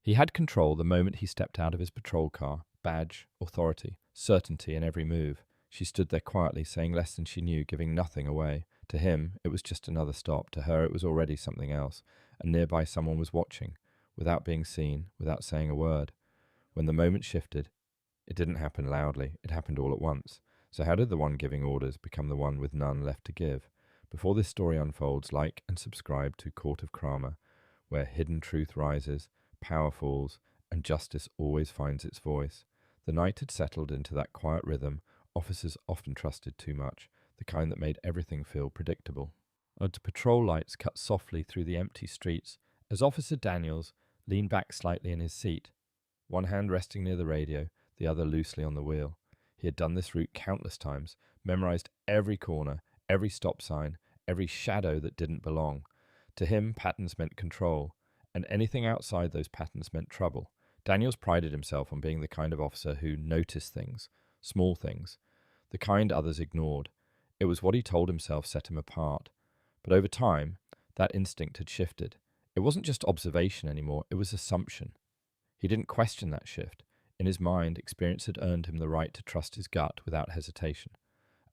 He had control the moment he stepped out of his patrol car, badge, authority, certainty in every move. She stood there quietly, saying less than she knew, giving nothing away. To him, it was just another stop. To her, it was already something else. And nearby someone was watching, without being seen, without saying a word. When the moment shifted, it didn't happen loudly, it happened all at once. So how did the one giving orders become the one with none left to give? Before this story unfolds, like and subscribe to Court of Krama, where hidden truth rises, power falls, and justice always finds its voice. The night had settled into that quiet rhythm officers often trusted too much, the kind that made everything feel predictable. The patrol lights cut softly through the empty streets as Officer Daniels leaned back slightly in his seat, one hand resting near the radio, the other loosely on the wheel. He had done this route countless times, memorized every corner, every stop sign, every shadow that didn't belong. To him, patterns meant control, and anything outside those patterns meant trouble. Daniels prided himself on being the kind of officer who noticed things, small things, the kind others ignored. It was what he told himself set him apart. But over time, that instinct had shifted. It wasn't just observation anymore, it was assumption. He didn't question that shift. In his mind, experience had earned him the right to trust his gut without hesitation.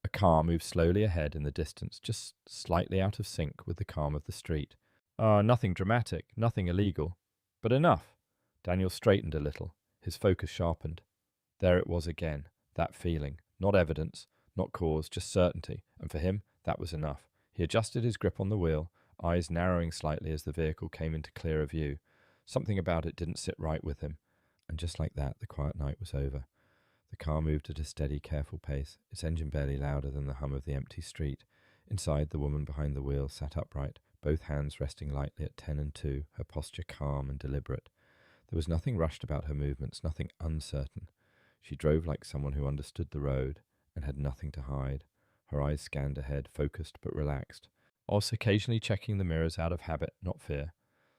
A car moved slowly ahead in the distance, just slightly out of sync with the calm of the street. Nothing dramatic, nothing illegal, but enough. Daniel straightened a little, his focus sharpened. There it was again, that feeling, not evidence, not cause, just certainty, and for him, that was enough. He adjusted his grip on the wheel, eyes narrowing slightly as the vehicle came into clearer view. Something about it didn't sit right with him, and just like that, the quiet night was over. The car moved at a steady, careful pace, its engine barely louder than the hum of the empty street. Inside, the woman behind the wheel sat upright, both hands resting lightly at 10 and 2, her posture calm and deliberate. There was nothing rushed about her movements, nothing uncertain. She drove like someone who understood the road and had nothing to hide. Her eyes scanned ahead, focused but relaxed, whilst occasionally checking the mirrors out of habit, not fear.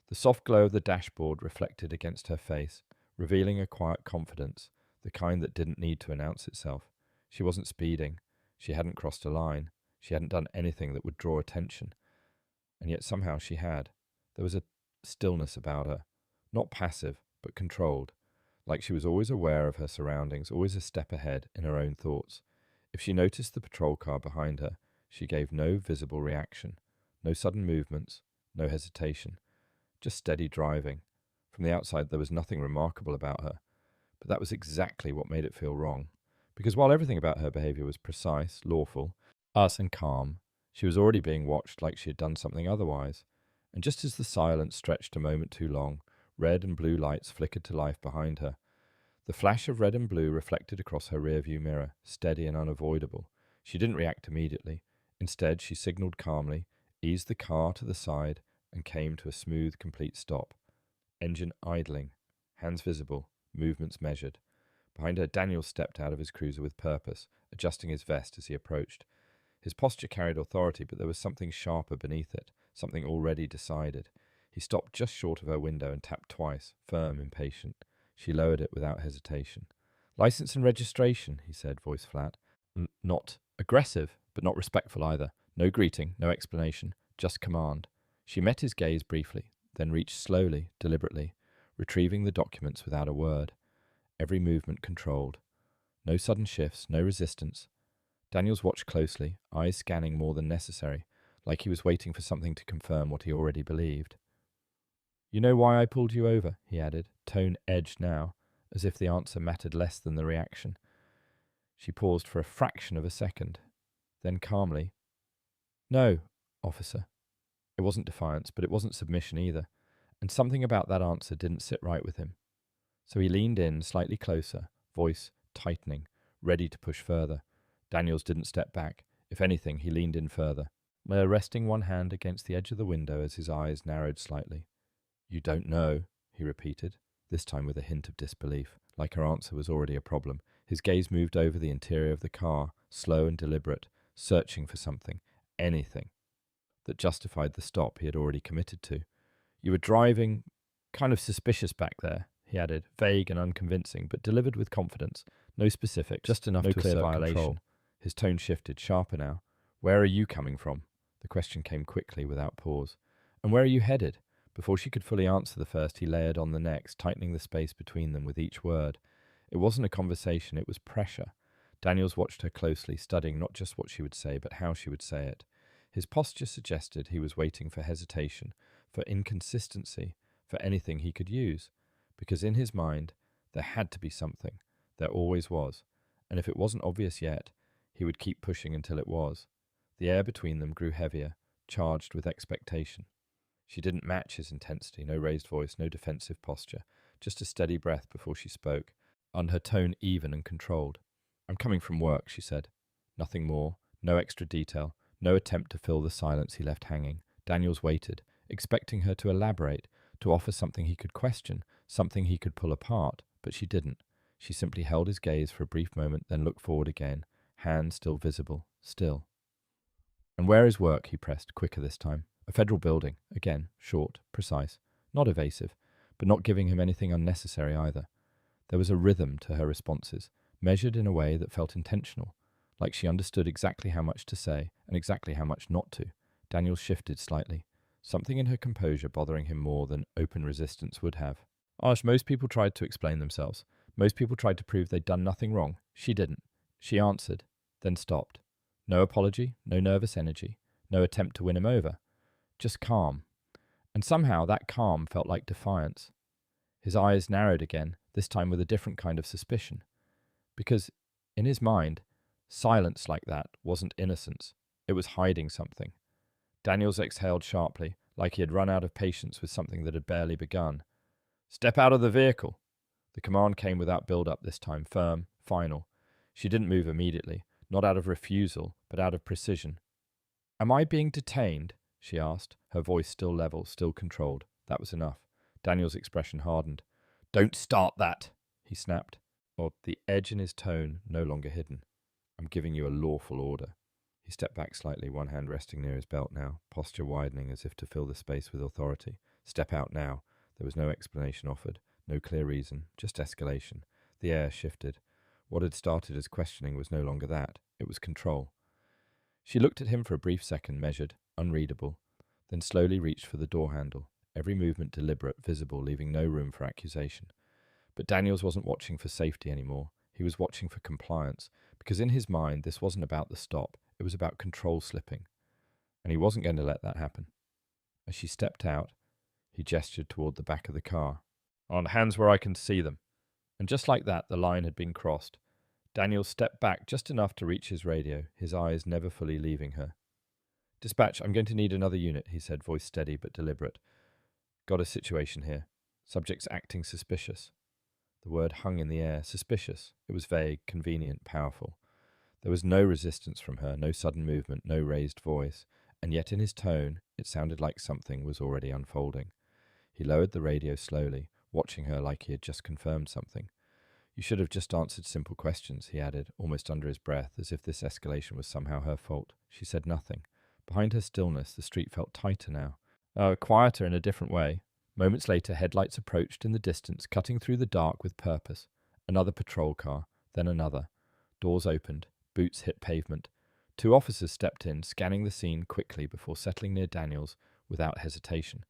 The soft glow of the dashboard reflected against her face, revealing a quiet confidence, the kind that didn't need to announce itself. She wasn't speeding. She hadn't crossed a line. She hadn't done anything that would draw attention. And yet somehow she had. There was a stillness about her, not passive, but controlled, like she was always aware of her surroundings, always a step ahead in her own thoughts. If she noticed the patrol car behind her, she gave no visible reaction, no sudden movements, no hesitation, just steady driving. From the outside, there was nothing remarkable about her, but that was exactly what made it feel wrong. Because while everything about her behavior was precise, lawful, and calm, she was already being watched like she had done something otherwise. And just as the silence stretched a moment too long, red and blue lights flickered to life behind her. The flash of red and blue reflected across her rearview mirror, steady and unavoidable. She didn't react immediately. Instead, she signaled calmly, eased the car to the side, and came to a smooth, complete stop. Engine idling, hands visible, movements measured. Behind her, Daniel stepped out of his cruiser with purpose, adjusting his vest as he approached. His posture carried authority, but there was something sharper beneath it, something already decided. He stopped just short of her window and tapped twice, firm, impatient. She lowered it without hesitation. "License and registration," he said, voice flat. Not aggressive, but not respectful either. No greeting, no explanation, just command. She met his gaze briefly, then reached slowly, deliberately, retrieving the documents without a word. Every movement controlled. No sudden shifts, no resistance. Daniels watched closely, eyes scanning more than necessary, like he was waiting for something to confirm what he already believed. "You know why I pulled you over?" he added, tone edged now, as if the answer mattered less than the reaction. She paused for a fraction of a second, then calmly, "No, officer." It wasn't defiance, but it wasn't submission either, and something about that answer didn't sit right with him. So he leaned in slightly closer, voice tightening, ready to push further. Daniels didn't step back. If anything, he leaned in further, resting one hand against the edge of the window as his eyes narrowed slightly. "You don't know," he repeated, this time with a hint of disbelief, like her answer was already a problem. His gaze moved over the interior of the car, slow and deliberate, searching for something, anything, that justified the stop he had already committed to. "You were driving kind of suspicious back there," he added, vague and unconvincing, but delivered with confidence. No specifics, just enough to clear violation. Control. His tone shifted, sharper now. "Where are you coming from?" The question came quickly, without pause. "And where are you headed?" Before she could fully answer the first, he layered on the next, tightening the space between them with each word. It wasn't a conversation, it was pressure. Daniels watched her closely, studying not just what she would say, but how she would say it. His posture suggested he was waiting for hesitation, for inconsistency, for anything he could use. Because in his mind, there had to be something. There always was. And if it wasn't obvious yet, he would keep pushing until it was. The air between them grew heavier, charged with expectation. She didn't match his intensity, no raised voice, no defensive posture, just a steady breath before she spoke, and her tone even and controlled. "I'm coming from work," she said. Nothing more, no extra detail, no attempt to fill the silence he left hanging. Daniels waited, expecting her to elaborate, to offer something he could question, something he could pull apart, but she didn't. She simply held his gaze for a brief moment, then looked forward again, hand still visible, still. "And where is work?" he pressed, quicker this time. "A federal building." Again, short, precise, not evasive, but not giving him anything unnecessary either. There was a rhythm to her responses, measured in a way that felt intentional, like she understood exactly how much to say and exactly how much not to. Daniels shifted slightly, something in her composure bothering him more than open resistance would have. Most people tried to explain themselves. Most people tried to prove they'd done nothing wrong. She didn't. She answered, then stopped. No apology, no nervous energy, no attempt to win him over. Just calm. And somehow that calm felt like defiance. His eyes narrowed again, this time with a different kind of suspicion. Because, in his mind, silence like that wasn't innocence. It was hiding something. Daniels exhaled sharply, like he had run out of patience with something that had barely begun. "Step out of the vehicle." The command came without build-up this time, firm, final. She didn't move immediately, not out of refusal, but out of precision. "Am I being detained?" she asked, her voice still level, still controlled. That was enough. Daniel's expression hardened. "Don't start that," he snapped, or the edge in his tone no longer hidden. "I'm giving you a lawful order." He stepped back slightly, one hand resting near his belt now, posture widening as if to fill the space with authority. "Step out now." There was no explanation offered, no clear reason, just escalation. The air shifted. What had started as questioning was no longer that. It was control. She looked at him for a brief second, measured, unreadable, then slowly reached for the door handle, every movement deliberate, visible, leaving no room for accusation. But Daniels wasn't watching for safety anymore. He was watching for compliance, because in his mind this wasn't about the stop, it was about control slipping. And he wasn't going to let that happen. As she stepped out, he gestured toward the back of the car. "On hands where I can see them." And just like that, the line had been crossed. Daniels stepped back just enough to reach his radio, his eyes never fully leaving her. "Dispatch, I'm going to need another unit," he said, voice steady but deliberate. "Got a situation here. Subject's acting suspicious." The word hung in the air. Suspicious. It was vague, convenient, powerful. There was no resistance from her, no sudden movement, no raised voice, and yet in his tone it sounded like something was already unfolding. He lowered the radio slowly, watching her like he had just confirmed something. "You should have just answered simple questions," he added, almost under his breath, as if this escalation was somehow her fault. She said nothing. Behind her stillness, the street felt tighter now. Quieter in a different way. Moments later, headlights approached in the distance, cutting through the dark with purpose. Another patrol car, then another. Doors opened. Boots hit pavement. 2 officers stepped in, scanning the scene quickly before settling near Daniels without hesitation.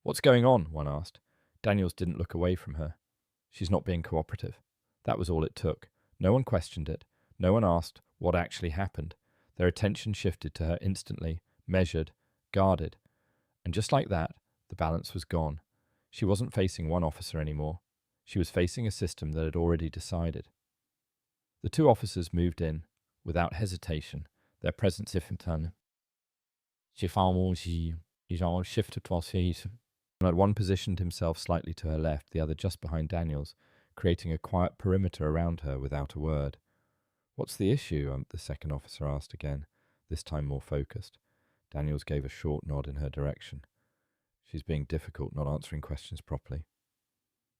"What's going on?" one asked. Daniels didn't look away from her. "She's not being cooperative." That was all it took. No one questioned it. No one asked what actually happened. Their attention shifted to her instantly, measured, guarded. And just like that, the balance was gone. She wasn't facing one officer anymore. She was facing a system that had already decided. The 2 officers moved in, without hesitation, their presence ifintane. One positioned himself slightly to her left, the other just behind Daniels, creating a quiet perimeter around her without a word. "What's the issue?" the second officer asked again, this time more focused. Daniels gave a short nod in her direction. "She's being difficult, not answering questions properly."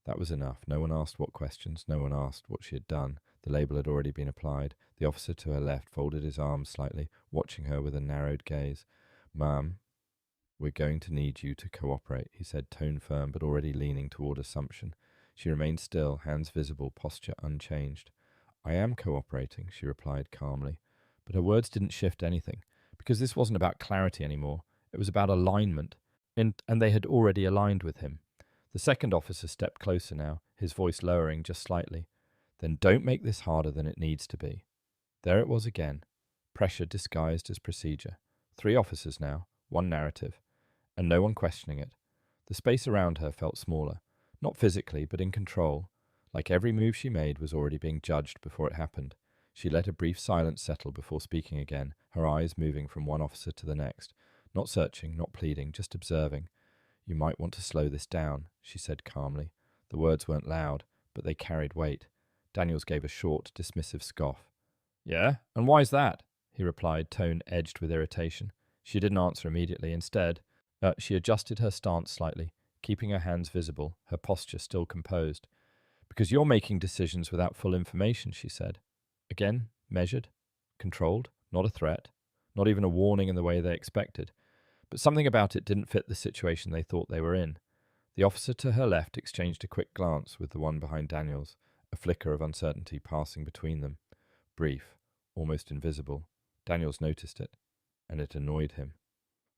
That was enough. No one asked what questions, no one asked what she had done. The label had already been applied. The officer to her left folded his arms slightly, watching her with a narrowed gaze. "Ma'am, we're going to need you to cooperate," he said, tone firm but already leaning toward assumption. She remained still, hands visible, posture unchanged. "I am cooperating," she replied calmly. But her words didn't shift anything, because this wasn't about clarity anymore. It was about alignment. and they had already aligned with him. The second officer stepped closer now, his voice lowering just slightly. Then don't make this harder than it needs to be. There it was again. Pressure disguised as procedure. 3 officers now, 1 narrative, and no one questioning it. The space around her felt smaller, not physically, but in control, like every move she made was already being judged before it happened. She let a brief silence settle before speaking again, her eyes moving from one officer to the next, not searching, not pleading, just observing. You might want to slow this down, she said calmly. The words weren't loud, but they carried weight. Daniels gave a short, dismissive scoff. Yeah? And why's that? He replied, tone edged with irritation. She didn't answer immediately. Instead, she adjusted her stance slightly, keeping her hands visible, her posture still composed. Because you're making decisions without full information, she said. Again, measured, controlled, not a threat, not even a warning in the way they expected. But something about it didn't fit the situation they thought they were in. The officer to her left exchanged a quick glance with the one behind Daniels, a flicker of uncertainty passing between them. Brief, almost invisible. Daniels noticed it, and it annoyed him.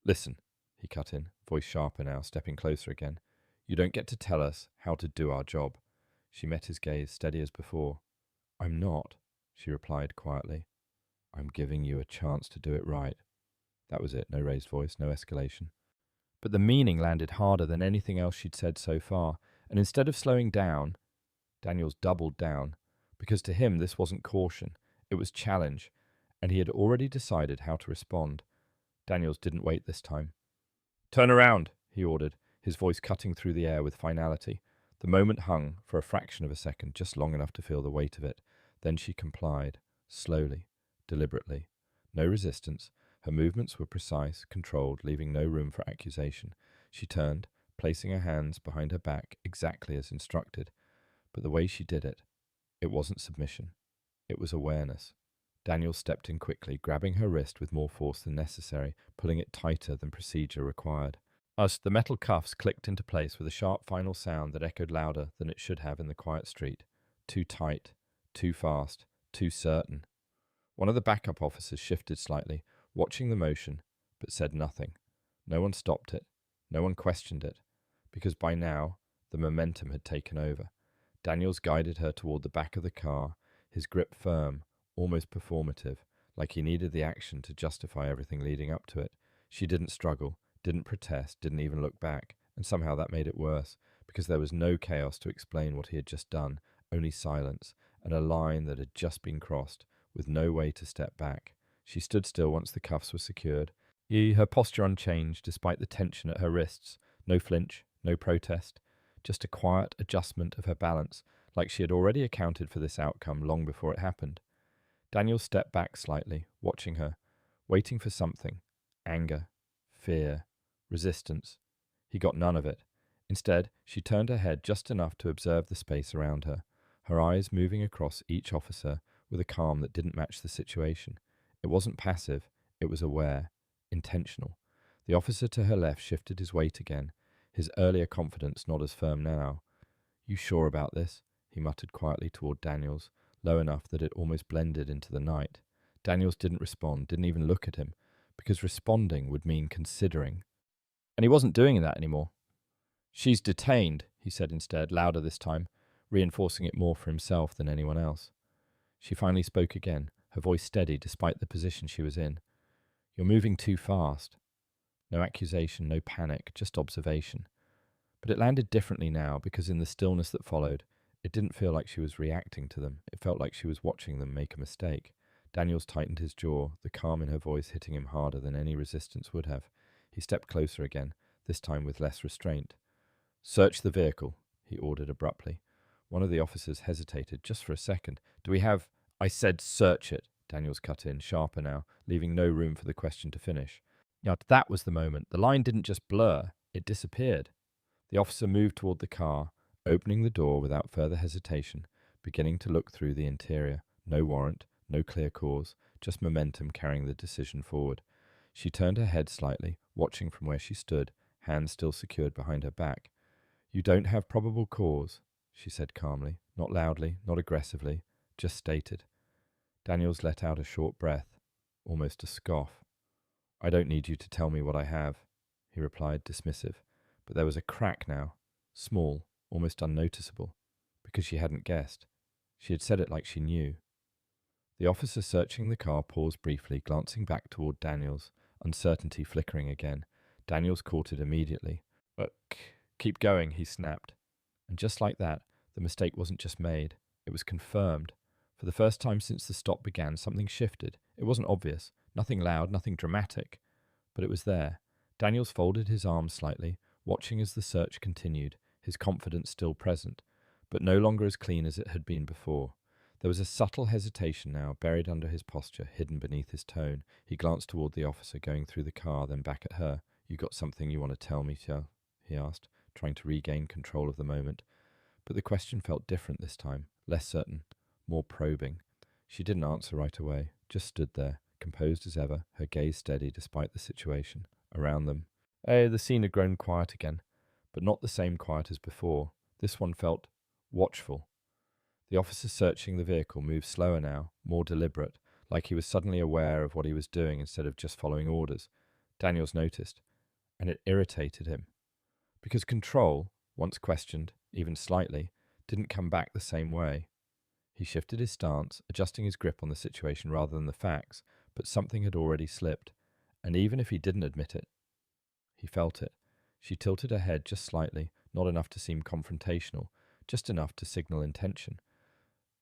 Listen, he cut in, voice sharper now, stepping closer again. You don't get to tell us how to do our job. She met his gaze, steady as before. I'm not, she replied quietly. I'm giving you a chance to do it right. That was it, no raised voice, no escalation. But the meaning landed harder than anything else she'd said so far, and instead of slowing down, Daniels doubled down, because to him this wasn't caution, it was challenge, and he had already decided how to respond. Daniels didn't wait this time. Turn around, he ordered, his voice cutting through the air with finality. The moment hung for a fraction of a second, just long enough to feel the weight of it. Then she complied, slowly, deliberately. No resistance. Her movements were precise, controlled, leaving no room for accusation. She turned, placing her hands behind her back exactly as instructed. But the way she did it, it wasn't submission. It was awareness. Daniel stepped in quickly, grabbing her wrist with more force than necessary, pulling it tighter than procedure required. As the metal cuffs clicked into place with a sharp final sound that echoed louder than it should have in the quiet street. Too tight, too fast, too certain. One of the backup officers shifted slightly, watching the motion, but said nothing. No one stopped it. No one questioned it, because by now the momentum had taken over. Daniels guided her toward the back of the car, his grip firm, almost performative, like he needed the action to justify everything leading up to it. She didn't struggle, didn't protest, didn't even look back, and somehow that made it worse, because there was no chaos to explain what he had just done, only silence, and a line that had just been crossed, with no way to step back. She stood still once the cuffs were secured, her posture unchanged despite the tension at her wrists. No flinch, no protest, just a quiet adjustment of her balance, like she had already accounted for this outcome long before it happened. Daniel stepped back slightly, watching her, waiting for something. Anger, fear, resistance. He got none of it. Instead, she turned her head just enough to observe the space around her, her eyes moving across each officer with a calm that didn't match the situation. It wasn't passive, it was aware, intentional. The officer to her left shifted his weight again, his earlier confidence not as firm now. You sure about this? He muttered quietly toward Daniels, low enough that it almost blended into the night. Daniels didn't respond, didn't even look at him, because responding would mean considering. And he wasn't doing that anymore. She's detained, he said instead, louder this time, reinforcing it more for himself than anyone else. She finally spoke again, her voice steady despite the position she was in. You're moving too fast. No accusation, no panic, just observation. But it landed differently now, because in the stillness that followed, it didn't feel like she was reacting to them. It felt like she was watching them make a mistake. Daniels tightened his jaw, the calm in her voice hitting him harder than any resistance would have. He stepped closer again, this time with less restraint. Search the vehicle, he ordered abruptly. One of the officers hesitated just for a second. Do we have... I said search it, Daniels cut in, sharper now, leaving no room for the question to finish. Yet that was the moment. The line didn't just blur, it disappeared. The officer moved toward the car, opening the door without further hesitation, beginning to look through the interior. No warrant, no clear cause, just momentum carrying the decision forward. She turned her head slightly, watching from where she stood, hands still secured behind her back. You don't have probable cause, she said calmly, not loudly, not aggressively, just stated. Daniels let out a short breath, almost a scoff. I don't need you to tell me what I have, he replied, dismissive. But there was a crack now, small, almost unnoticeable, because she hadn't guessed. She had said it like she knew. The officer searching the car paused briefly, glancing back toward Daniels, uncertainty flickering again. Daniels caught it immediately. But keep going, he snapped. And just like that, the mistake wasn't just made, it was confirmed. For the first time since the stop began, something shifted. It wasn't obvious, nothing loud, nothing dramatic, but it was there. Daniels folded his arms slightly, watching as the search continued, his confidence still present, but no longer as clean as it had been before. There was a subtle hesitation now, buried under his posture, hidden beneath his tone. He glanced toward the officer going through the car, then back at her. You got something you want to tell me, Xiao? He asked, trying to regain control of the moment. But the question felt different this time, less certain, more probing. She didn't answer right away, just stood there, composed as ever, her gaze steady despite the situation. Around them, the scene had grown quiet again, but not the same quiet as before. This one felt watchful. The officer searching the vehicle moved slower now, more deliberate, like he was suddenly aware of what he was doing instead of just following orders. Daniels noticed, and it irritated him. Because control, once questioned, even slightly, didn't come back the same way. He shifted his stance, adjusting his grip on the situation rather than the facts, but something had already slipped, and even if he didn't admit it, he felt it. She tilted her head just slightly, not enough to seem confrontational, just enough to signal intention.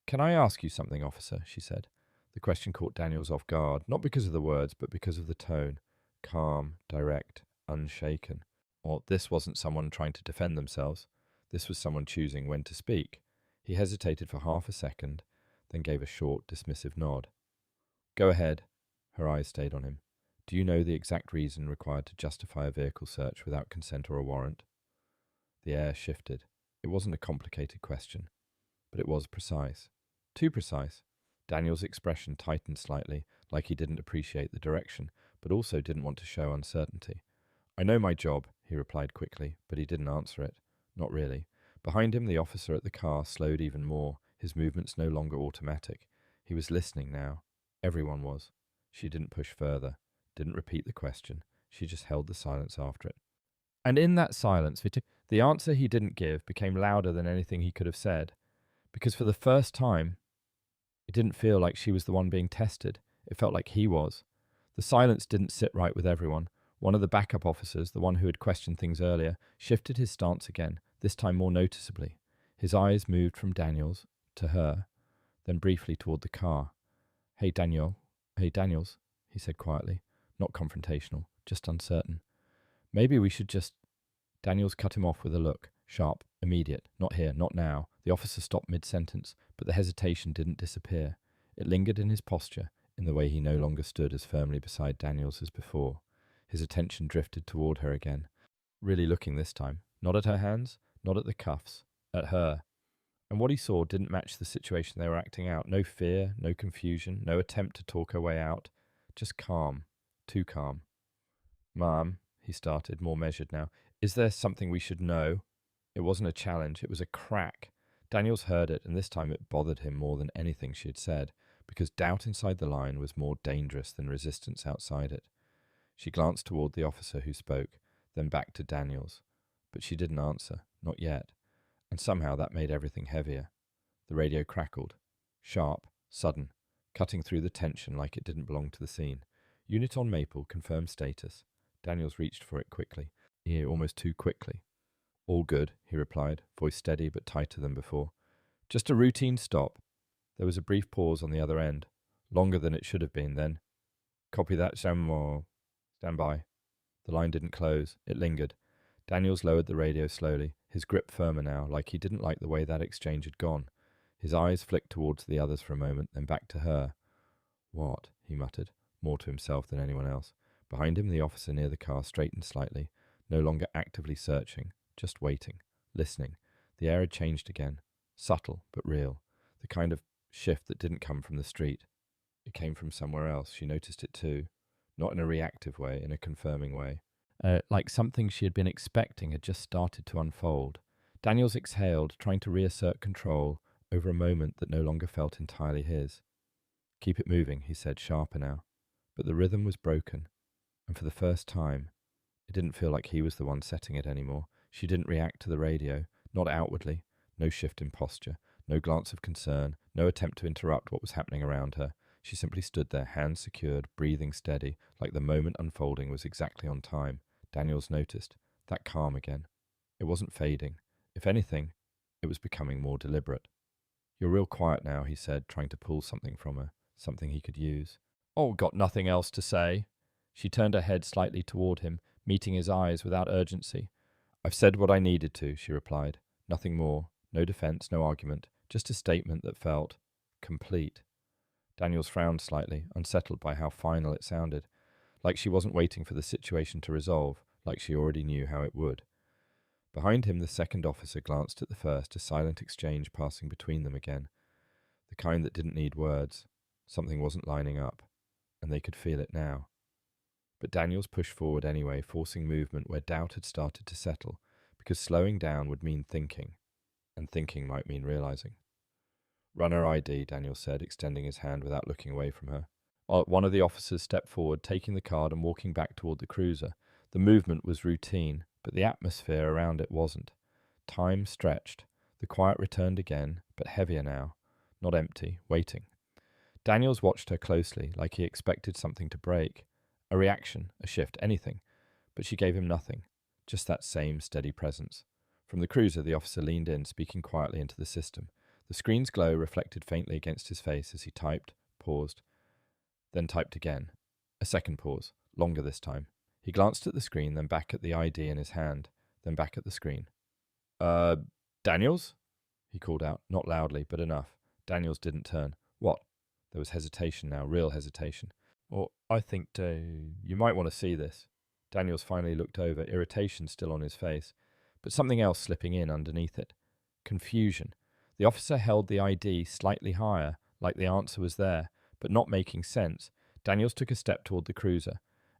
Can I ask you something, officer? She said. The question caught Daniels off guard, not because of the words, but because of the tone. Calm, direct, unshaken. Or this wasn't someone trying to defend themselves. This was someone choosing when to speak. He hesitated for half a second, then gave a short, dismissive nod. Go ahead. Her eyes stayed on him. Do you know the exact reason required to justify a vehicle search without consent or a warrant? The air shifted. It wasn't a complicated question, but it was precise. Too precise. Daniel's expression tightened slightly, like he didn't appreciate the direction, but also didn't want to show uncertainty. I know my job, he replied quickly, but he didn't answer it. Not really. Behind him, the officer at the car slowed even more, his movements no longer automatic. He was listening now. Everyone was. She didn't push further, didn't repeat the question. She just held the silence after it. And in that silence, the answer he didn't give became louder than anything he could have said, because for the first time, it didn't feel like she was the one being tested. It felt like he was. The silence didn't sit right with everyone. One of the backup officers, the one who had questioned things earlier, shifted his stance again, this time more noticeably. His eyes moved from Daniels to her, then briefly toward the car. Hey, Daniels, he said quietly, not confrontational, just uncertain. Maybe we should just... Daniels cut him off with a look, sharp, immediate, not here, not now. The officer stopped mid-sentence, but the hesitation didn't disappear. It lingered in his posture, in the way he no longer stood as firmly beside Daniels as before. His attention drifted toward her again, really looking this time, not at her hands, not at the cuffs, at her. And what he saw didn't match the situation they were acting out. No fear, no confusion, no attempt to talk her way out. Just calm, too calm. Ma'am, he started, more measured now, is there something we should know? It wasn't a challenge, it was a crack. Daniels heard it, and this time it bothered him more than anything she had said, because doubt inside the line was more dangerous than resistance outside it. She glanced toward the officer who spoke, then back to Daniels. But she didn't answer, not yet, and somehow that made everything heavier. The radio crackled, sharp, sudden, cutting through the tension like it didn't belong to the scene. Unit on Maple, confirm status. Daniels reached for it quickly, almost too quickly. All good, he replied, voice steady but tighter than before. Just a routine stop. There was a brief pause on the other end, longer than it should have been then. Copy that, stand by. The line didn't close, it lingered. Daniels lowered the radio slowly, his grip firmer now, like he didn't like the way that exchange had gone. His eyes flicked towards the others for a moment, then back to her. What? He muttered, more to himself than anyone else. Behind him, the officer near the car straightened slightly, no longer actively searching, just waiting, listening. The air had changed again, subtle but real, the kind of shift that didn't come from the street. It came from somewhere else. She noticed it too, not in a reactive way, in a confirming way. Like something she had been expecting had just started to unfold. Daniels exhaled, trying to reassert control over a moment that no longer felt entirely his. Keep it moving, he said, sharper now. But the rhythm was broken, and for the first time, It didn't feel like he was the one setting it anymore. She didn't react to the radio, not outwardly. No shift in posture, no glance of concern, no attempt to interrupt what was happening around her. She simply stood there, hands secured, breathing steady, like the moment unfolding was exactly on time. Daniels noticed that calm again. It wasn't fading. If anything, it was becoming more deliberate. "You're real quiet now," he said, trying to pull something from her, something he could use. "Oh, got nothing else to say." She turned her head slightly toward him, meeting his eyes without urgency. "I've said what I needed to," she replied. Nothing more. No defense, no argument. Just a statement that felt complete. Daniels frowned slightly, unsettled by how final it sounded. Like she wasn't waiting for the situation to resolve, like she already knew how it would. Behind him, the second officer glanced at the first, a silent exchange passing between them again. The kind that didn't need words. Something wasn't lining up, and they could feel it now. But Daniels pushed forward anyway, forcing movement where doubt had started to settle, because slowing down would mean thinking, and thinking might mean realizing. "Run her ID," Daniels said, extending his hand without looking away from her. One of the officers stepped forward, taking the card and walking back toward the cruiser. The movement was routine, but the atmosphere around it wasn't. Time stretched. The quiet returned again, but heavier now. Not empty, waiting. Daniels watched her closely, like he expected something to break. A reaction, a shift, anything. But she gave him nothing. Just that same steady presence. From the cruiser, the officer leaned in, speaking quietly into the system. The screen's glow reflected faintly against his face as he typed, paused, then typed again. A second pause, longer this time. He glanced at the screen, then back at the ID in his hand, then back at the screen. Daniels?" he called out, not loudly, but enough. Daniels didn't turn. "What?" There was hesitation now, real hesitation. "Well, I think you might want to see this." Daniels finally looked over, irritation still on his face, but something else slipping in underneath it. Confusion. The officer held the ID slightly higher, like the answer was there, but not making sense. Daniels took a step toward the cruiser,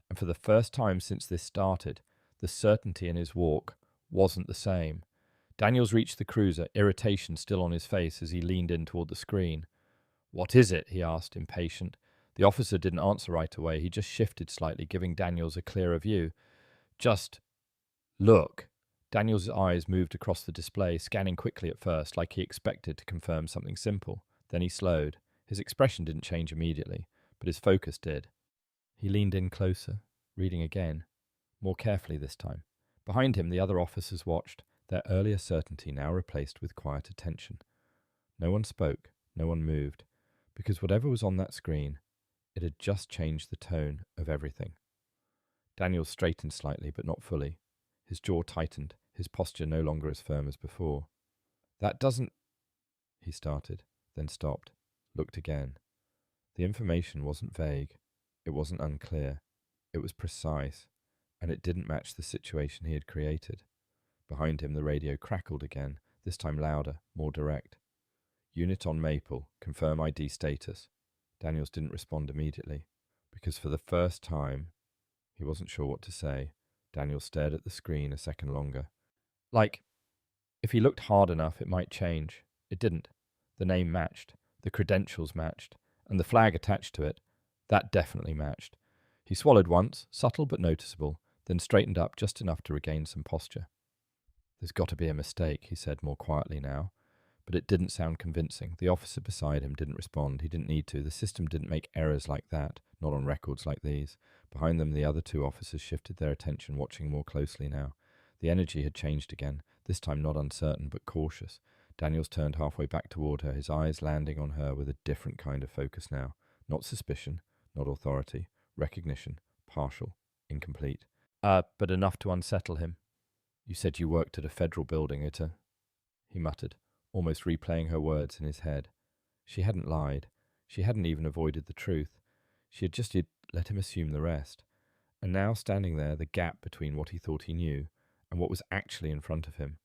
and for the first time since this started, the certainty in his walk wasn't the same. Daniels reached the cruiser, irritation still on his face as he leaned in toward the screen. "What is it?" he asked, impatient. The officer didn't answer right away. He just shifted slightly, giving Daniels a clearer view. "Just look." Daniels' eyes moved across the display, scanning quickly at first, like he expected to confirm something simple. Then he slowed. His expression didn't change immediately, but his focus did. He leaned in closer, reading again, more carefully this time. Behind him, the other officers watched, their earlier certainty now replaced with quiet attention. No one spoke, no one moved, because whatever was on that screen, it had just changed the tone of everything. Daniels straightened slightly, but not fully. His jaw tightened, his posture no longer as firm as before. "That doesn't—" he started, then stopped, looked again. The information wasn't vague, it wasn't unclear, it was precise, and it didn't match the situation he had created. Behind him, the radio crackled again, this time louder, more direct. "Unit on Maple, confirm ID status." Daniels didn't respond immediately, because for the first time, he wasn't sure what to say. Daniels stared at the screen a second longer. Like, if he looked hard enough, it might change. It didn't. The name matched, the credentials matched, and the flag attached to it, that definitely matched. He swallowed once, subtle but noticeable, then straightened up just enough to regain some posture. "There's got to be a mistake," he said more quietly now. But it didn't sound convincing. The officer beside him didn't respond. He didn't need to. The system didn't make errors like that, not on records like these. Behind them, the other two officers shifted their attention, watching more closely now. The energy had changed again, this time not uncertain, but cautious. Daniels turned halfway back toward her, his eyes landing on her with a different kind of focus now. Not suspicion, not authority. Recognition. Partial. Incomplete. But enough to unsettle him. "You said you worked at a federal building, Ita," he muttered, almost replaying her words in his head. She hadn't lied. She hadn't even avoided the truth. She had just let him assume the rest. And now, standing there, the gap between what he thought he knew and what was actually in front of him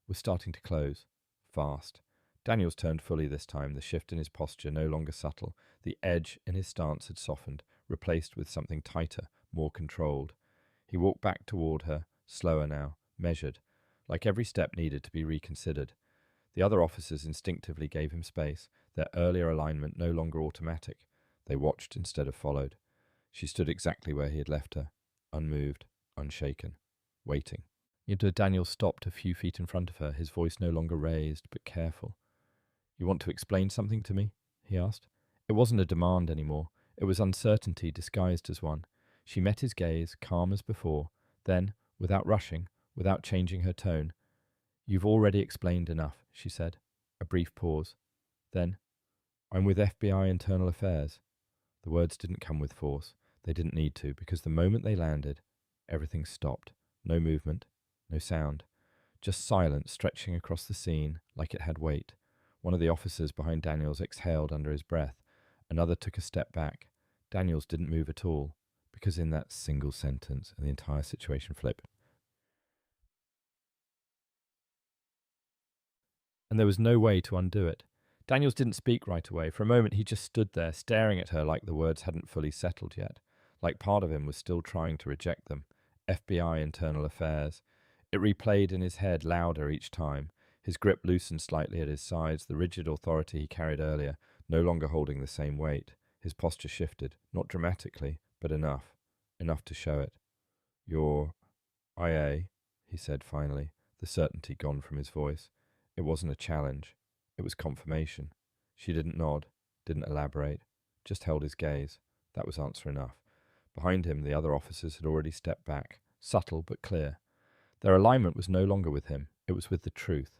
was starting to close. Fast. Daniels turned fully this time, the shift in his posture no longer subtle. The edge in his stance had softened, replaced with something tighter, more controlled. He walked back toward her, slower now, measured, like every step needed to be reconsidered. The other officers instinctively gave him space, their earlier alignment no longer automatic. They watched instead of followed. She stood exactly where he had left her, unmoved, unshaken, waiting. Daniel stopped a few feet in front of her, his voice no longer raised, but careful. "You want to explain something to me?" he asked. It wasn't a demand anymore. It was uncertainty disguised as one. She met his gaze, calm as before. Then, without rushing, without changing her tone, "You've already explained enough," she said. A brief pause. Then, "I'm with FBI Internal Affairs." The words didn't come with force. They didn't need to, because the moment they landed, everything stopped. No movement, no sound. Just silence stretching across the scene like it had weight. One of the officers behind Daniels exhaled under his breath. Another took a step back. Daniels didn't move at all, because in that single sentence, the entire situation flipped. And there was no way to undo it. Daniels didn't speak right away. For a moment, he just stood there, staring at her like the words hadn't fully settled yet, like part of him was still trying to reject them. FBI Internal Affairs. It replayed in his head louder each time. His grip loosened slightly at his sides, the rigid authority he carried earlier, no longer holding the same weight. His posture shifted, not dramatically, but enough to show it. "You're IA," he said finally, the certainty gone from his voice. It wasn't a challenge. It was confirmation. She didn't nod, didn't elaborate, just held his gaze. That was answer enough. Behind him, the other officers had already stepped back, subtle but clear. Their alignment was no longer with him. It was with the truth.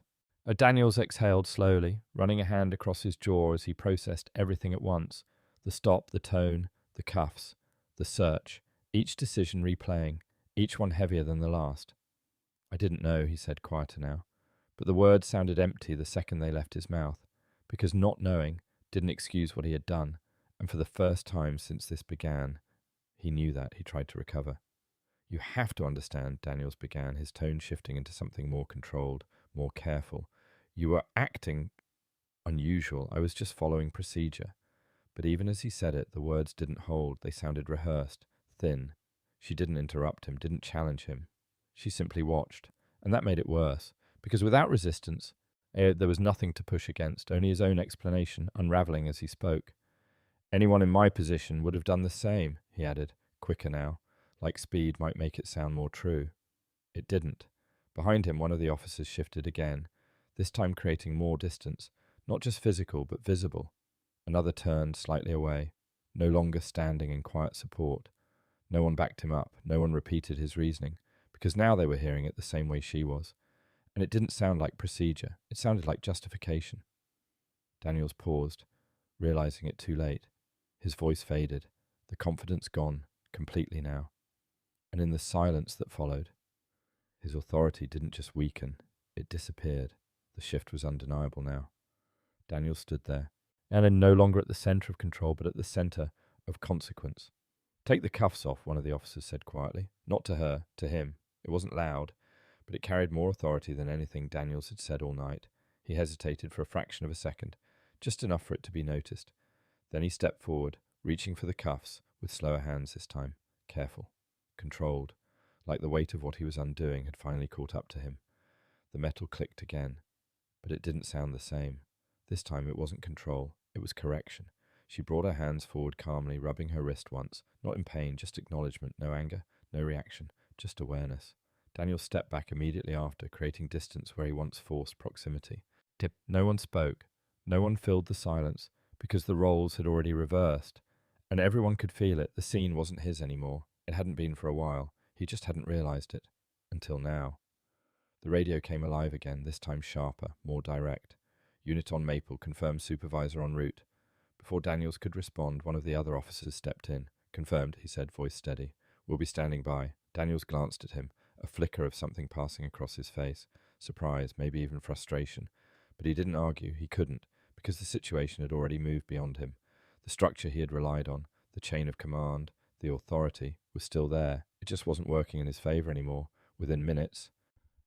Daniels exhaled slowly, running a hand across his jaw as he processed everything at once. The stop, the tone, the cuffs, the search, each decision replaying, each one heavier than the last. "I didn't know," he said, quieter now. But the words sounded empty the second they left his mouth, because not knowing didn't excuse what he had done, and for the first time since this began, he knew that. He tried to recover. "You have to understand," Daniels began, his tone shifting into something more controlled, more careful. "You were acting unusual. I was just following procedure." But even as he said it, the words didn't hold. They sounded rehearsed, thin. She didn't interrupt him, didn't challenge him. She simply watched, and that made it worse, because without resistance, there was nothing to push against, only his own explanation, unraveling as he spoke. "Anyone in my position would have done the same," he added, quicker now, like speed might make it sound more true. It didn't. Behind him, one of the officers shifted again, this time creating more distance, not just physical, but visible. Another turned slightly away, no longer standing in quiet support. No one backed him up, no one repeated his reasoning, because now they were hearing it the same way she was. And it didn't sound like procedure, it sounded like justification. Daniels paused, realizing it too late. His voice faded, the confidence gone, completely now. And in the silence that followed, his authority didn't just weaken, it disappeared. The shift was undeniable now. Daniel stood there, and then no longer at the center of control, but at the center of consequence. "Take the cuffs off," one of the officers said quietly. Not to her, to him. It wasn't loud, but it carried more authority than anything Daniels had said all night. He hesitated for a fraction of a second, just enough for it to be noticed. Then he stepped forward, reaching for the cuffs, with slower hands this time. Careful, controlled, like the weight of what he was undoing had finally caught up to him. The metal clicked again, but it didn't sound the same. This time it wasn't control, it was correction. She brought her hands forward calmly, rubbing her wrist once, not in pain, just acknowledgement, no anger, no reaction, just awareness. Daniel stepped back immediately after, creating distance where he once forced proximity. No one spoke, no one filled the silence, because the roles had already reversed, and everyone could feel it. The scene wasn't his anymore. It hadn't been for a while. He just hadn't realized it. Until now. The radio came alive again, this time sharper, more direct. "Unit on Maple, confirmed supervisor en route." Before Daniels could respond, one of the other officers stepped in. "Confirmed," he said, voice steady. "We'll be standing by." Daniels glanced at him, a flicker of something passing across his face. Surprise, maybe even frustration. But he didn't argue, he couldn't, because the situation had already moved beyond him. The structure he had relied on, the chain of command, the authority, was still there. It just wasn't working in his favor anymore. Within minutes.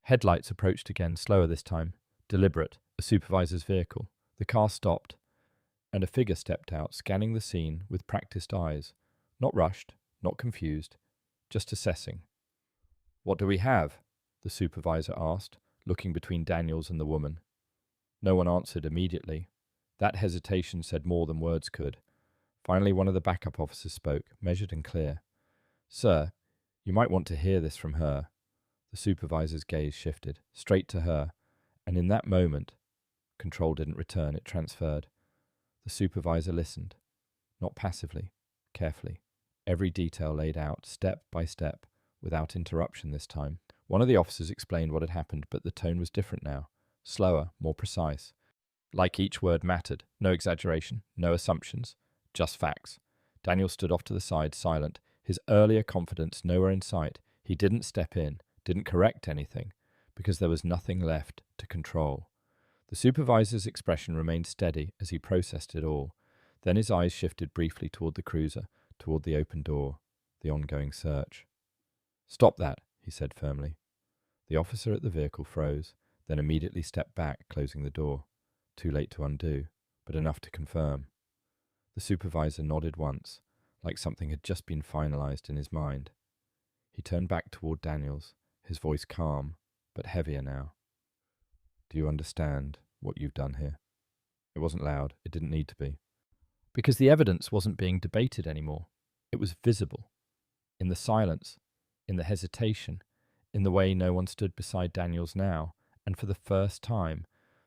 Headlights approached again, slower this time. Deliberate, a supervisor's vehicle. The car stopped, and a figure stepped out, scanning the scene with practiced eyes. Not rushed, not confused, just assessing. "What do we have?" the supervisor asked, looking between Daniels and the woman. No one answered immediately. That hesitation said more than words could. Finally, one of the backup officers spoke, measured and clear. "Sir, You might want to hear this from her. The supervisor's gaze shifted, straight to her, and in that moment, control didn't return, it transferred. The supervisor listened, not passively, carefully. Every detail laid out, step by step, without interruption this time. One of the officers explained what had happened, but the tone was different now. Slower, more precise. Like each word mattered. No exaggeration, no assumptions, just facts. Daniel stood off to the side, silent, his earlier confidence nowhere in sight. He didn't step in, didn't correct anything, because there was nothing left to control. The supervisor's expression remained steady as he processed it all. Then his eyes shifted briefly toward the cruiser, toward the open door, the ongoing search. "Stop that," he said firmly. The officer at the vehicle froze, then immediately stepped back, closing the door. Too late to undo, but enough to confirm. The supervisor nodded once, like something had just been finalized in his mind. He turned back toward Daniels, his voice calm, but heavier now. "Do you understand what you've done here?" It wasn't loud, it didn't need to be. Because the evidence wasn't being debated anymore. It was visible. In the silence, in the hesitation, in the way no one stood beside Daniels now, and for the first time,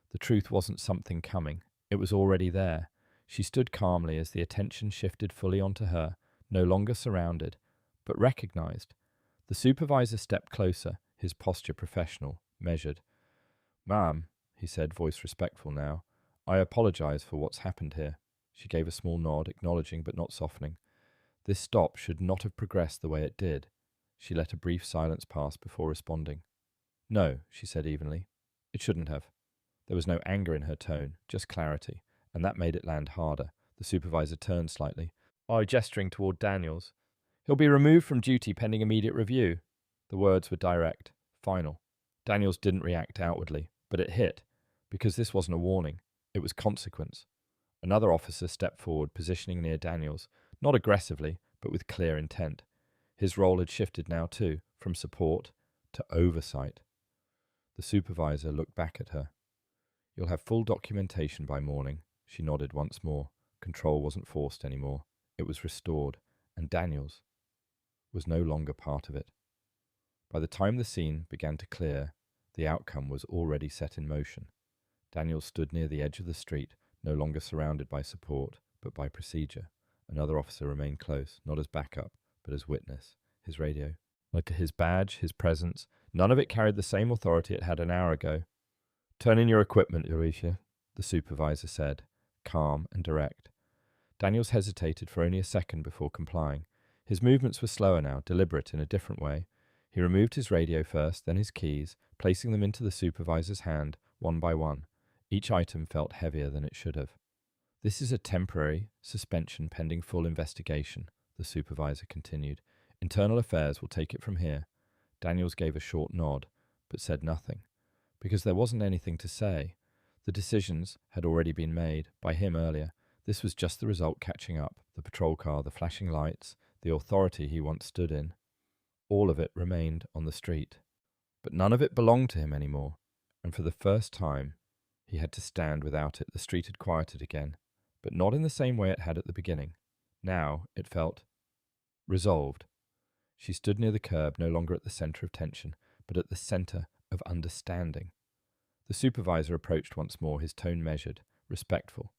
the truth wasn't something coming. It was already there. She stood calmly as the attention shifted fully onto her, no longer surrounded, but recognized. The supervisor stepped closer, his posture professional, measured. "Ma'am," he said, voice respectful now, "I apologize for what's happened here." She gave a small nod, acknowledging but not softening. This stop should not have progressed the way it did. She let a brief silence pass before responding. "No," she said evenly. "It shouldn't have." There was no anger in her tone, just clarity, and that made it land harder. The supervisor turned slightly, gesturing toward Daniels. "He'll be removed from duty pending immediate review." The words were direct, final. Daniels didn't react outwardly, but it hit, because this wasn't a warning. It was consequence. Another officer stepped forward, positioning near Daniels, not aggressively, but with clear intent. His role had shifted now too, from support to oversight. The supervisor looked back at her. "You'll have full documentation by morning." She nodded once more. Control wasn't forced anymore. It was restored, and Daniels was no longer part of it. By the time the scene began to clear, the outcome was already set in motion. Daniels stood near the edge of the street, no longer surrounded by support, but by procedure. Another officer remained close, not as backup, but as witness. His radio, like his badge, his presence, none of it carried the same authority it had an hour ago. "Turn in your equipment, Euretia," the supervisor said, calm and direct. Daniels hesitated for only a second before complying. His movements were slower now, deliberate in a different way. He removed his radio first, then his keys, placing them into the supervisor's hand, one by one. Each item felt heavier than it should have. "This is a temporary suspension pending full investigation," the supervisor continued. "Internal affairs will take it from here." Daniels gave a short nod, but said nothing, because there wasn't anything to say. The decisions had already been made, by him earlier. This was just the result catching up, the patrol car, the flashing lights, the authority he once stood in. All of it remained on the street. But none of it belonged to him anymore, and for the first time, he had to stand without it. The street had quieted again, but not in the same way it had at the beginning. Now it felt resolved. She stood near the curb, no longer at the center of tension, but at the center of understanding. The supervisor approached once more, his tone measured, respectful.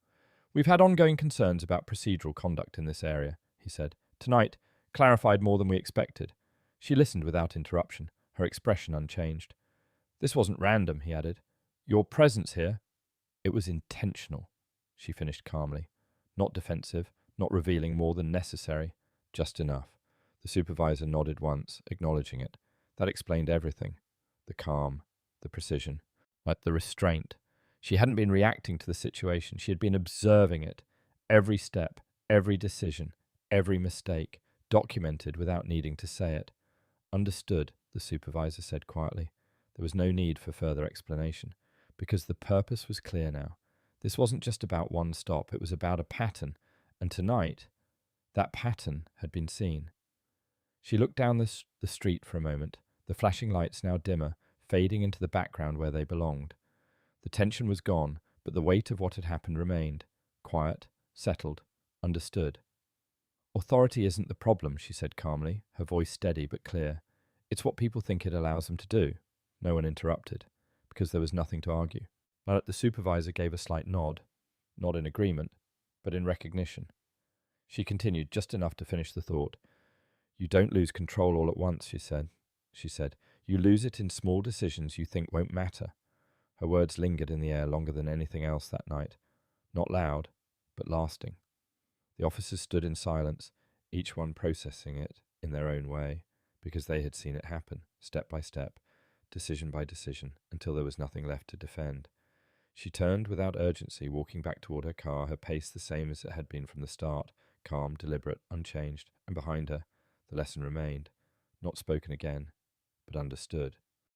"We've had ongoing concerns about procedural conduct in this area," he said. "Tonight, clarified more than we expected." She listened without interruption, her expression unchanged. "This wasn't random," he added. "Your presence here, it was intentional," she finished calmly. Not defensive, not revealing more than necessary, just enough. The supervisor nodded once, acknowledging it. That explained everything. The calm, the precision, like the restraint. She hadn't been reacting to the situation. She had been observing it. Every step, every decision, every mistake, documented without needing to say it. "Understood," the supervisor said quietly. There was no need for further explanation, because the purpose was clear now. This wasn't just about one stop, it was about a pattern, and tonight, that pattern had been seen. She looked down the street for a moment, the flashing lights now dimmer, fading into the background where they belonged. The tension was gone, but the weight of what had happened remained, quiet, settled, understood. Authority isn't the problem, she said calmly, her voice steady but clear. It's what people think it allows them to do. No one interrupted, because there was nothing to argue. But the supervisor gave a slight nod, not in agreement, but in recognition. She continued just enough to finish the thought. You don't lose control all at once, she said. You lose it in small decisions you think won't matter. Her words lingered in the air longer than anything else that night. Not loud, but lasting. The officers stood in silence, each one processing it in their own way, because they had seen it happen, step by step, decision by decision, until there was nothing left to defend. She turned without urgency, walking back toward her car, her pace the same as it had been from the start, calm, deliberate, unchanged, and behind her, the lesson remained, not spoken again, but understood.